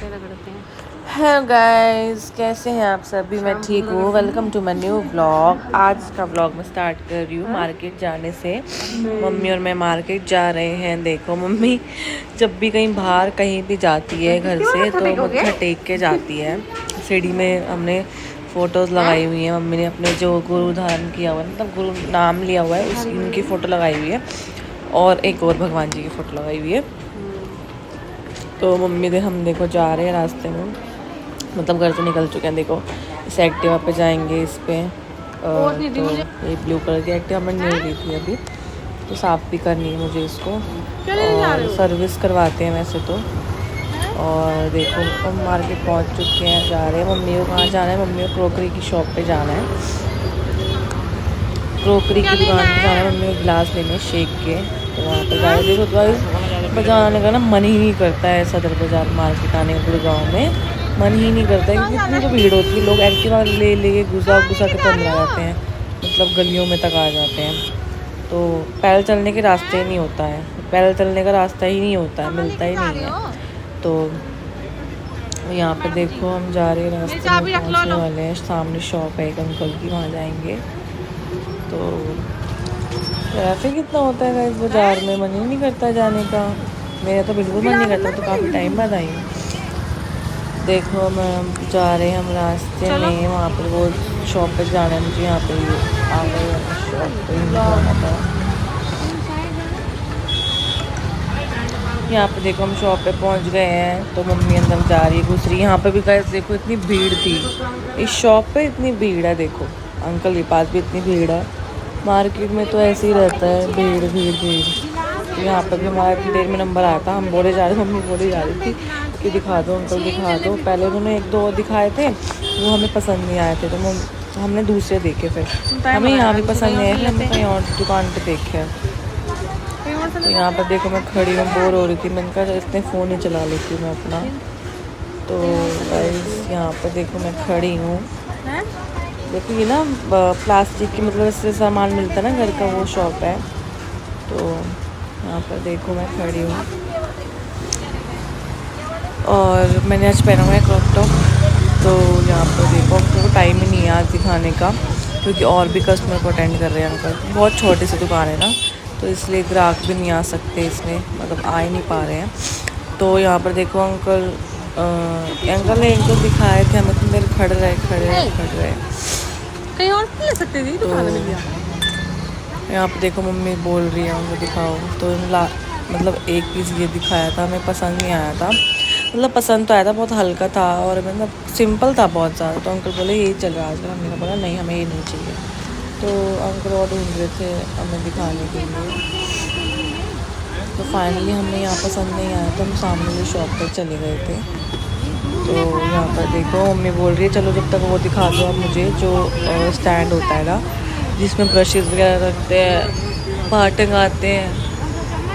रगड़ते हैं। Hello guys, कैसे हैं आप सभी? मैं ठीक हूँ। Welcome to my new vlog. आज का व्लॉग मैं स्टार्ट कर रही हूँ मार्केट जाने से। मम्मी और मैं मार्केट जा रहे हैं। देखो मम्मी जब भी कहीं बाहर कहीं भी जाती है घर से तो मत्था टेक के जाती है। सीढ़ी में हमने फ़ोटोज़ लगाई हुई हैं। मम्मी ने अपने जो गुरु धारण किया हुआ है, मतलब गुरु नाम लिया हुआ है, उसकी उनकी फ़ोटो लगाई हुई है और एक और भगवान जी की फ़ोटो लगाई हुई है। तो मम्मी दे हम देखो जा रहे हैं रास्ते में, मतलब घर से निकल चुके हैं। देखो इस एक्टिवा पे जाएंगे, इस पे तो ये ब्लू कलर की एक्टिवा मैंने नहीं ली थी अभी, तो साफ़ भी करनी है मुझे इसको और सर्विस करवाते हैं वैसे तो। और देखो हम मार्केट पहुंच चुके हैं, जा रहे हैं। मम्मी को कहाँ जाना है? मम्मी को क्रोकरी की शॉप पे जाना है, क्रोकरी की दुकान पे जाना है। मम्मी को गिलास लेने शेक के, तो वहाँ पर जा रहे। देखो बाजार आने का ना मन ही नहीं करता है। सदर बाज़ार मार्केट आने का गुड़गांव में मन ही नहीं करता है, क्योंकि इतनी तो भीड़ होती है। लोग एक्टिवा ले के घुसा के तो अंदर आ जाते हैं, मतलब गलियों में तक आ जाते हैं। तो पैदल चलने के रास्ते ही नहीं होता है, पैदल चलने का रास्ता ही नहीं होता है, मिलता ही नहीं है। तो यहाँ पे देखो हम जा रहे हैं, रास्ते में पहुँचने वाले हैं। सामने शॉप है एक अंकल की, वहाँ जाएंगे। तो ट्रैफिक इतना होता है इस बाज़ार में, मन ही नहीं करता जाने का। मेरा तो बिल्कुल मन नहीं करता, तो काफ़ी टाइम बाद आई हूँ। देखो मैं जा रहे हैं हम रास्ते में, वहाँ पर वो शॉप पे जाना है मुझे। यहाँ पे आ गए शॉप पे जाना था। यहाँ पे देखो हम शॉप पे पहुँच गए हैं, तो मम्मी अंदर जा रही है, घुस रही है। यहाँ पे भी गाइस देखो इतनी भीड़ थी इस शॉप पे, इतनी भीड़ है। देखो अंकल के पास भी इतनी भीड़ है। मार्केट में तो ऐसे ही रहता है, भीड़ भीड़ भीड़। यहाँ पर भी हमारा इतनी देर में नंबर आया था, हम बोले जा रहे, मम्मी बोले जा रही थी कि दिखा दो अंकल, दिखा दो। पहले उन्होंने एक दो दिखाए थे, वो हमें पसंद नहीं आए थे, तो हमने दूसरे देखे। फिर हमें यहाँ भी पसंद नहीं आए, फिर हमने कहीं और दुकान पर देखे। तो यहाँ पर देखो मैं खड़ी हूँ, बोर हो रही थी। मैंने कहा इतने फ़ोन ही चला लेती हूँ मैं अपना। तो गाइस यहाँ पर देखो मैं खड़ी हूँ। देखो ये ना प्लास्टिक की, मतलब इससे सामान मिलता है ना घर का, वो शॉप है। तो यहाँ पर देखो मैं खड़ी हूँ और मैंने आज पहना हुआ है क्रॉप टॉप। तो यहाँ पर देखो आपको टाइम ही नहीं है आज दिखाने का, क्योंकि और भी कस्टमर को अटेंड कर रहे हैं अंकल। बहुत छोटी सी दुकान है ना, तो इसलिए ग्राहक भी नहीं आ सकते इसमें, मतलब आ ही नहीं पा रहे हैं। तो यहाँ पर देखो अंकल ने एक दो दिखाए थे, हम इतनी देर खड़े रहे। कहीं और ले सकते थे तो यहाँ पे देखो मम्मी बोल रही है उनको दिखाओ, तो मतलब एक पीस ये दिखाया था, हमें पसंद नहीं आया था। मतलब पसंद तो आया था, बहुत हल्का था और मतलब सिंपल था बहुत ज़्यादा। तो अंकल बोले यही चल रहा है आजकल। हमने बोला नहीं, हमें ये नहीं चाहिए। तो अंकल और ढूंढ रहे थे हमें दिखाने के लिए। तो फाइनली हमें यहाँ पसंद नहीं आया, तो हम सामने वाली शॉप पर चले गए थे। तो यहाँ पर देखो मम्मी बोल रही है चलो जब तक वो दिखा दो आप मुझे, जो स्टैंड होता है ना जिसमें ब्रशेज़ वगैरह रखते हैं, पार्टिंग आते हैं,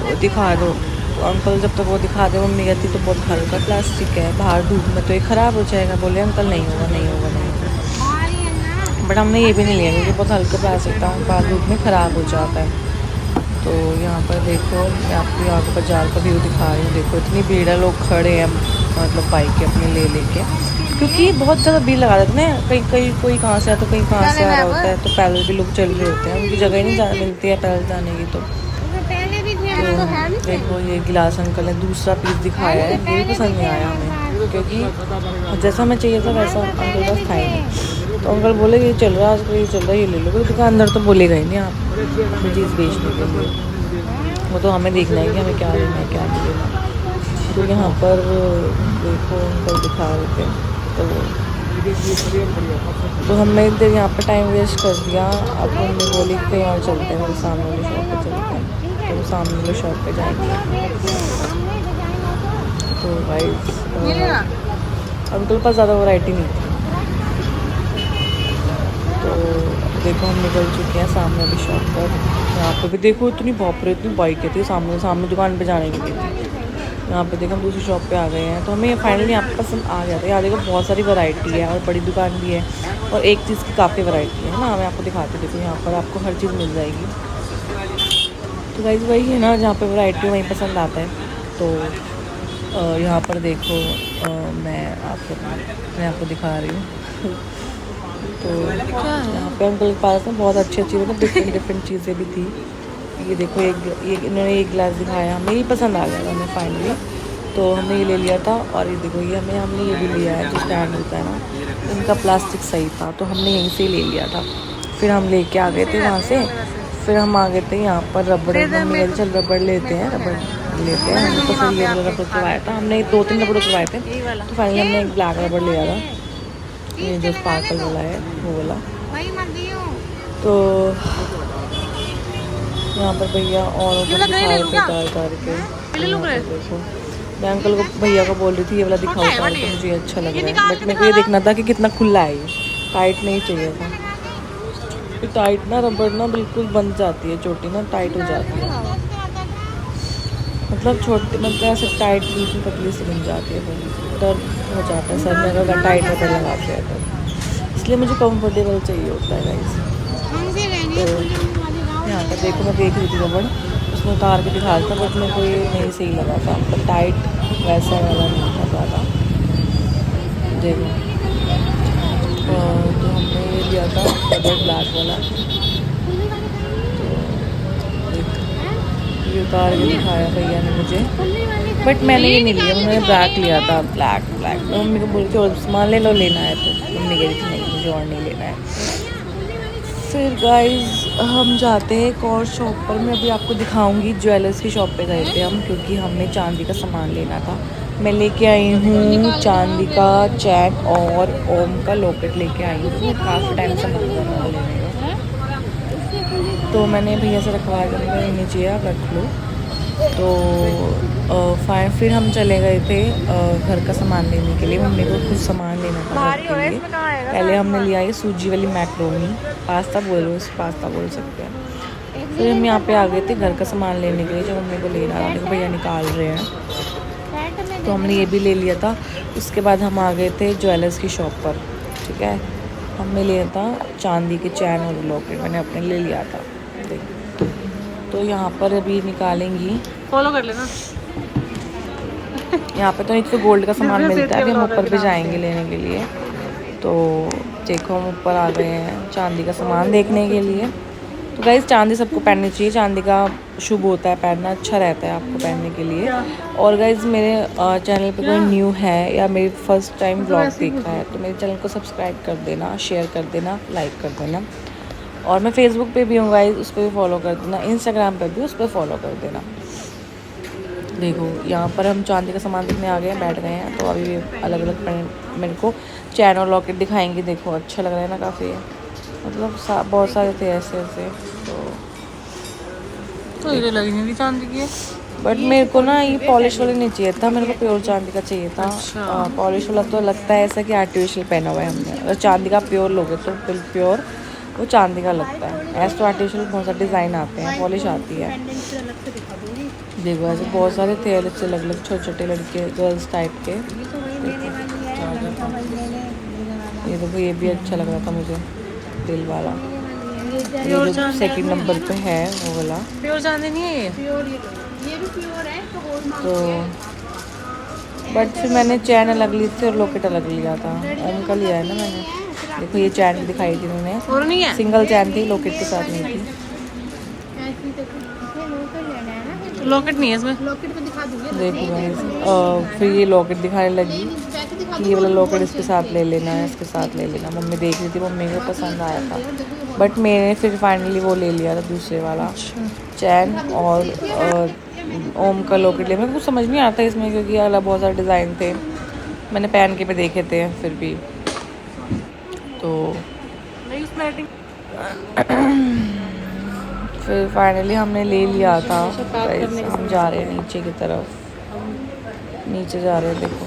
वो दिखा दो। तो अंकल जब तक वो दिखा दे, मम्मी कहती तो बहुत हल्का प्लास्टिक है, बाहर धूप में तो ये ख़राब हो जाएगा। बोले अंकल नहीं होगा नहीं होगा नहीं होगा। बट हमने ये भी नहीं लिया क्योंकि बहुत हल्का प्लास्टिक था, बाहर धूप में ख़राब हो जाता है। तो यहाँ पर देखो मैं आपको यहाँ पर बाजार का व्यू दिखा रही हूँ। देखो इतनी भीड़ है, लोग खड़े हैं, मतलब बाइक अपने ले लेके, क्योंकि बहुत ज़्यादा भीड़ लगा देते हैं। कहीं कोई कहाँ से आता है, कहीं कहाँ से आ रहा होता है, तो पैदल भी लोग चल रहे होते हैं, उनकी जगह ही नहीं मिलती है पैदल जाने की। तो देखो ये गिलास अंकल ने दूसरा पीस दिखाया है, ये भी पसंद नहीं आया हमें, क्योंकि जैसा हमें चाहिए था वैसा अंकल बस था ही नहीं। तो अंकल बोले ये चल रहा है आजकल, ये चल रहा है, ये ले लो। क्योंकि दुकान अंदर तो बोलेगा ही नहीं आप चीज़ बेचने के लिए, वो तो हमें देखना है कि हमें क्या लेना है क्या नहीं लेना। तो यहाँ पर देखो अंकल दिखा रहे थे, तो हमने इधर यहाँ पर टाइम वेस्ट कर दिया। अब हमने बोली कहीं और चलते हैं, मेरे सामने वाली शॉप पे चलते हैं। तो सामने वाली शॉप पे जाएंगे। तो गाइस अंकल पास ज़्यादा वैरायटी नहीं थी। तो देखो हम निकल चुके हैं सामने वाली शॉप पर। यहाँ पे भी देखो इतनी बाप रे, इतनी बाइकें थी सामने दुकान पे जाने के लिए। यहाँ पे देखो हम दूसरी शॉप पे आ गए हैं। तो हमें फाइनली यहाँ पे पसंद आ गया था। यहाँ देखो बहुत सारी वैरायटी है और बड़ी दुकान भी है, और एक चीज़ की काफ़ी वैरायटी है ना। मैं आपको दिखाती, देखो यहाँ पर आपको हर चीज़ मिल जाएगी। तो गाइस वही है ना, जहाँ पे वैरायटी वहीं पसंद आता है। तो यहाँ पर देखो मैं आपको दिखा रही हूँ। तो यहाँ पे अंकल के पास ना बहुत अच्छी मतलब डिफरेंट चीज़ें भी थी। ये देखो इन्होंने एक गिलास दिखाया, हमें ये पसंद आ गया था हमें फाइनली, तो हमने ये ले लिया था। और ये देखो ये हमने ये भी लिया है जो स्टैंड होता है ना, इनका प्लास्टिक सही था तो हमने यहीं से ही ले लिया था। फिर हम लेके आ गए थे वहाँ से। फिर हम आ गए थे यहाँ पर रबड़, मम्मी कहते चल रबड़ लेते हैं, रबड़ लेते हैं। हमने तो फिर ये वाला रबड़ करवाया था, हमने 2-3 रबड़ करवाए थे, तो फाइनली हमने एक ब्लैक रबड़ लिया था, ये जो स्पार्कल वाला है वो वाला। तो यहाँ पर भैया और उतार के देखो, मैं अंकल को भैया को बोल रही थी ये वाला दिखाओ उतार के, मुझे अच्छा लग रहा है। बट मेरे को ये देखना था कि कितना खुला है, ये टाइट नहीं चाहिए था। टाइट ना रबड़ ना बिल्कुल बंध जाती है, चोटी ना टाइट हो जाती है, मतलब छोटी मतलब ऐसे टाइट बिल्कुल पतली से बन जाती है, फिर दर्द हो जाता है सर में अगर टाइट रबड़ लगाते हैं तो, इसलिए मुझे कंफर्टेबल चाहिए होता है गाइस। तो यहाँ पर देखो मैं देख रही थी रबड़, उसमें उतार के दिखा था, बट मेरे को ये नहीं सही लगा था, मतलब टाइट वैसा वाला नहीं था ज़्यादा। देखो तो हमने ये लिया था रबड़ ब्लैक वाला, तो ये उतार के दिखाया भैया ने मुझे, बट मैंने ये नहीं लिया, उन्होंने ब्लैक लिया था, ब्लैक। मैं मम्मी को बोल रही थी और सामान ले लो, लेना है तो मम्मी कह रही थी नहीं मुझे और नहीं लेना है। फिर गाइस हम जाते हैं एक और शॉप पर, मैं अभी आपको दिखाऊंगी। ज्वेलर्स की शॉप पे गए थे हम, क्योंकि हमें चांदी का सामान लेना था। मैं लेके आई हूँ चांदी का चैन और ओम का लॉकेट लेके आई हूँ, काफ़ी टाइम से मन कर रहा लेने का, तो मैंने भैया से रखवा कर नीचे आप रख लो। तो फिर हम चले गए थे घर का सामान लेने के लिए, मम्मी को कुछ सामान लेना था घर के लिए। पहले हमने लिया ये सूजी वाली मैक्रोनी, पास्ता बोल सकते हैं। फिर हम यहाँ पे आ गए थे घर का सामान लेने के लिए, जो मम्मी को लेना था, देखो भैया निकाल रहे हैं, तो हमने ये भी ले लिया था। उसके बाद हम आ गए थे ज्वेलर्स की शॉप पर, ठीक है। हमने लिया था चांदी के चैन और लॉकेट, मैंने अपने ले लिया था। तो यहाँ पर अभी निकालेंगी, फॉलो कर लेना। यहाँ पे तो एक तो गोल्ड का सामान मिलता है, अभी हम ऊपर पे जाएंगे लेने के लिए। तो देखो हम ऊपर आ गए हैं चांदी का सामान देखने के लिए। तो गाइस चांदी सबको पहननी चाहिए, चांदी का शुभ होता है पहनना, अच्छा रहता है आपको पहनने के लिए। और गाइस मेरे चैनल पे कोई न्यू है या मेरी फर्स्ट टाइम ब्लॉग देखा है तो मेरे चैनल को सब्सक्राइब कर देना, शेयर कर देना, लाइक कर देना। और मैं फेसबुक पे भी हूँ गाइस, उस पर भी फॉलो कर देना, इंस्टाग्राम पे भी उस पर फॉलो कर देना। देखो यहाँ पर हम चांदी का सामान देखने आ गए हैं, बैठ गए हैं। तो अभी अलग अलग मेरे को चैन और लॉकेट दिखाएंगे, देखो अच्छा लग रहा है ना काफ़ी, मतलब बहुत सारे थे ऐसे ऐसे। तो ये लगी नहीं चांदी की, बट मेरे को ना ये पॉलिश वाला नहीं चाहिए था, मेरे को प्योर चांदी का चाहिए था। पॉलिश वाला तो लगता है ऐसा कि आर्टिफिशियल पहना हुआ है हमने, अगर चांदी का प्योर लोगे तो प्योर वो चांदी का लगता है। ऐसे तो आर्टिफिशियल बहुत सारे डिज़ाइन आते हैं, पॉलिश आती है। देखो ऐसे बहुत सारे थे अलग से, अलग अलग छोटे छोटे लड़के गर्ल्स टाइप के। ये देखो ये भी अच्छा लग रहा था मुझे, दिल वाला, ये जो सेकंड नंबर पे है वो वाला प्योर चांदी नहीं है ये भी प्योर है। तो बट फिर मैंने चैन अलग ली थी और लॉकेट अलग लिया था, ओम का लिया है ना मैंने। देखो ये चैन दिखाई थी मैंने, और नहीं है, सिंगल चैन थी, लॉकेट के साथ नहीं थी। लॉकेट नहीं है इसमें, लॉकेट पे दिखा दूंगी। देखो फिर ये लॉकेट दिखाने लगी कि ये वाला लॉकेट इसके साथ ले लेना है, इसके साथ ले लेना। मम्मी देख रही थी, मम्मी को पसंद आया था, बट मैंने फिर फाइनली वो ले लिया था दूसरे वाला चैन और ओम का लॉकेट लिया। मेरे को समझ नहीं आता इसमें, क्योंकि अलग बहुत सारे डिज़ाइन थे, मैंने पहन के भी देखे थे फिर भी। तो नहीं उसमें फिर फाइनली हमने ले लिया था। हम जा रहे हैं नीचे की तरफ, नीचे जा रहे हैं देखो।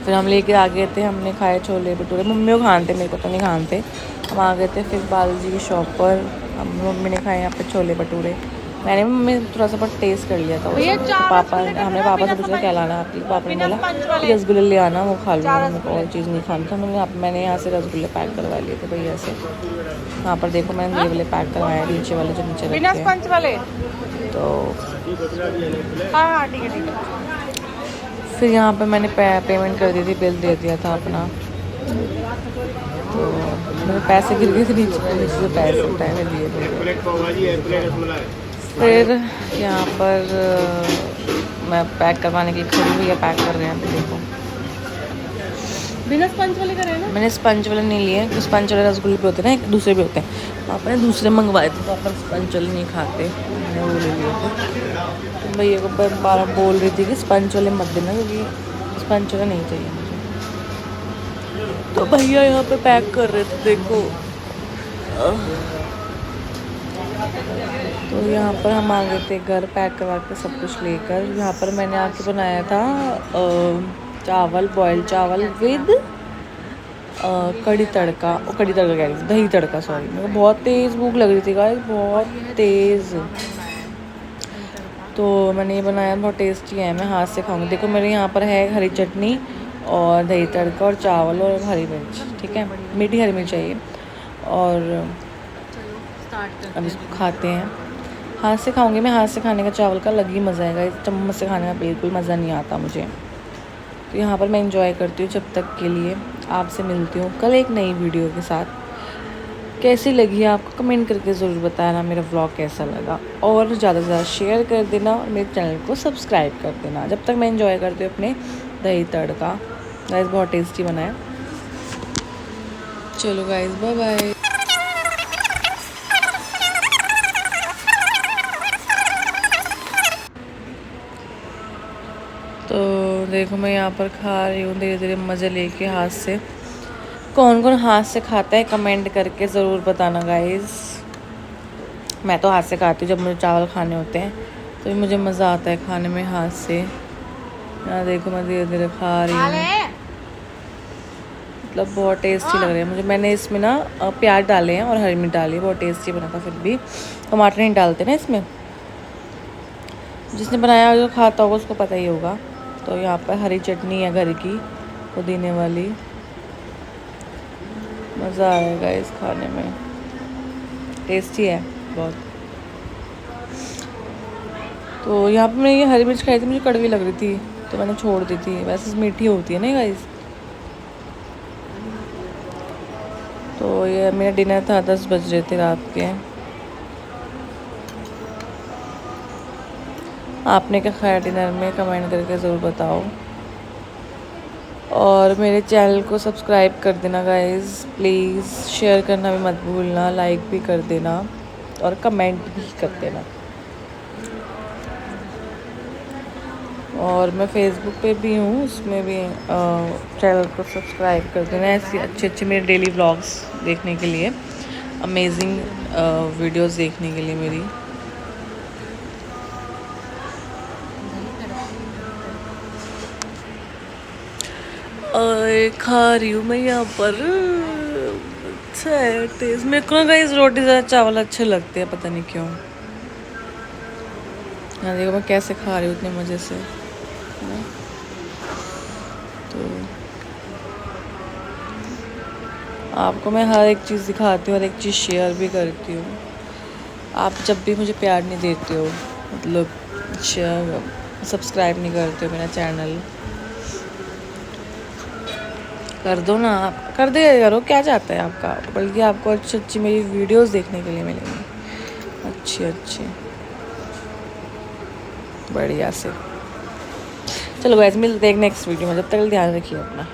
फिर हम लेके आ गए थे, हमने खाए छोले भटूरे, मम्मी को खाने थे, मेरे को तो नहीं खाने थे। हम आ गए थे फिर बालाजी की शॉप पर, हम मम्मी ने खाए यहाँ पे छोले भटूरे। मैंने मम्मी थोड़ा सा बहुत टेस्ट कर लिया था उसमें। तो हमने पापा से पूछा क्या लाना है आपके लिए, पापा ने बोला कि रसगुल्ले ले आना, वो खा लूँगा, मेरे को और चीज़ नहीं खानी था। मैंने यहाँ से रसगुल्ले पैक करवा लिए थे भैया से। यहाँ पर देखो मैंने ये वाले पैक करवाए, नीचे वाले जो नीचे बिना रखे हैं। स्पंज वाले। तो हाँ हाँ ठीक है ठीक है। फिर यहाँ पर मैंने पेमेंट कर दी थी, बिल दे दिया था अपना। तो मेरे पैसे गिर गए थे नीचे से पैसे उठाए मैं दिए थे। फिर यहाँ पर मैं पैक करवाने के लिए खड़ी हुई है, पैक कर रहे हैं। तो देखो बिना स्पंज वाले करे ना। मैंने स्पंज वाले नहीं लिए, क्योंकि स्पंज वाले रसगुल्ले भी होते हैं ना, एक दूसरे भी होते हैं। आपने दूसरे मंगवाए थे तो अपन स्पंज वाले नहीं खाते, मैंने वो ले लिए थे। तो भैया को बार बोल रही थी कि स्पंज वाले मत देना, क्योंकि स्पंज वाले नहीं चाहिए मुझे। तो भैया यहाँ पे पैक कर रहे थे देखो। तो यहाँ पर हम आ गए थे घर, पैक करवा के सब कुछ लेकर। यहाँ पर मैंने आके बनाया था चावल, बॉयल चावल विद कड़ी तड़का, कड़ी तड़का कह रही थी, दही तड़का, सॉरी। मेरे को बहुत तेज़ भूख लग रही थी गाइस, बहुत तेज़। तो मैंने ये बनाया, बहुत टेस्टी है, मैं हाथ से खाऊंगी। देखो मेरे यहाँ पर है हरी चटनी और दही तड़का और चावल और हरी मिर्च, ठीक है, मीठी हरी मिर्च चाहिए। और अब इसको खाते हैं, हाथ से खाऊंगी मैं। हाथ से खाने का चावल का अलग ही मज़ा आएगा, इस चम्मच से खाने का बिल्कुल मज़ा नहीं आता मुझे। तो यहाँ पर मैं इंजॉय करती हूँ जब तक के लिए। आपसे मिलती हूँ कल एक नई वीडियो के साथ। कैसी लगी आपको कमेंट करके ज़रूर बताना, मेरा व्लॉग कैसा लगा। और ज़्यादा से ज़्यादा शेयर कर देना और मेरे चैनल को सब्सक्राइब कर देना। जब तक मैं इंजॉय करती हूँ अपने दही तड़का। गाइस बहुत टेस्टी बना है। चलो गाइस बाय बाय। तो देखो मैं यहाँ पर खा रही हूँ धीरे धीरे मज़े लेके हाथ से। कौन कौन हाथ से खाता है कमेंट करके ज़रूर बताना गाइस। मैं तो हाथ से खाती हूँ जब मुझे चावल खाने होते हैं, तो मुझे मज़ा आता है खाने में हाथ से। यहाँ देखो मैं धीरे धीरे खा रही हूँ, मतलब बहुत टेस्टी लग रहा है मुझे। मैंने इसमें ना प्याज डाले हैं और हरी मिर्च डाली है, बहुत टेस्टी बना था। फिर भी टमाटर नहीं डालते ना इसमें, जिसने बनाया जो खाता होगा उसको पता ही होगा। तो यहाँ पर हरी चटनी है घर की, पुदीने वाली, मज़ा आएगा इस खाने में, टेस्टी है बहुत। तो यहाँ पे मैंने ये हरी मिर्च खाई थी, मुझे कड़वी लग रही थी तो मैंने छोड़ दी थी। वैसे मीठी होती है ना गाइस। तो ये मेरा डिनर था, 10 बज रहे थे रात के। आपने क्या खाया डिनर में कमेंट करके ज़रूर बताओ। और मेरे चैनल को सब्सक्राइब कर देना गाइस प्लीज़। शेयर करना भी मत भूलना, लाइक भी कर देना और कमेंट भी कर देना। और मैं फेसबुक पे भी हूँ, उसमें भी चैनल को सब्सक्राइब कर देना ऐसी अच्छे अच्छे मेरे डेली व्लॉग्स देखने के लिए, अमेजिंग वीडियोस देखने के लिए मेरी। खा रही हूँ मैं यहाँ पर, अच्छा है टेस्ट। मेरे को ना गाइस रोटी ज़्यादा चावल अच्छे लगते हैं, पता नहीं क्यों। यहाँ देखो मैं कैसे खा रही हूँ इतने मज़े से। तो आपको मैं हर एक चीज़ दिखाती हूँ, हर एक चीज़ शेयर भी करती हूँ। आप जब भी मुझे प्यार नहीं देते हो, मतलब सब्सक्राइब नहीं करते हो मेरा चैनल, कर दो ना, आप कर दे करो, क्या चाहता है आपका। बल्कि आपको अच्छी अच्छी मेरी वीडियोस देखने के लिए मिलेंगी, अच्छी अच्छी बढ़िया से। चलो गाइस मिलते हैं एक नेक्स्ट वीडियो में, जब तक ध्यान रखिए अपना।